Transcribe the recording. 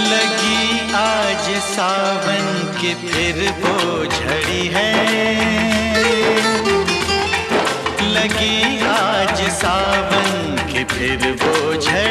लगी आज सावन की फिर वो झड़ी है, लगी आज सावन की फिर वो झड़ी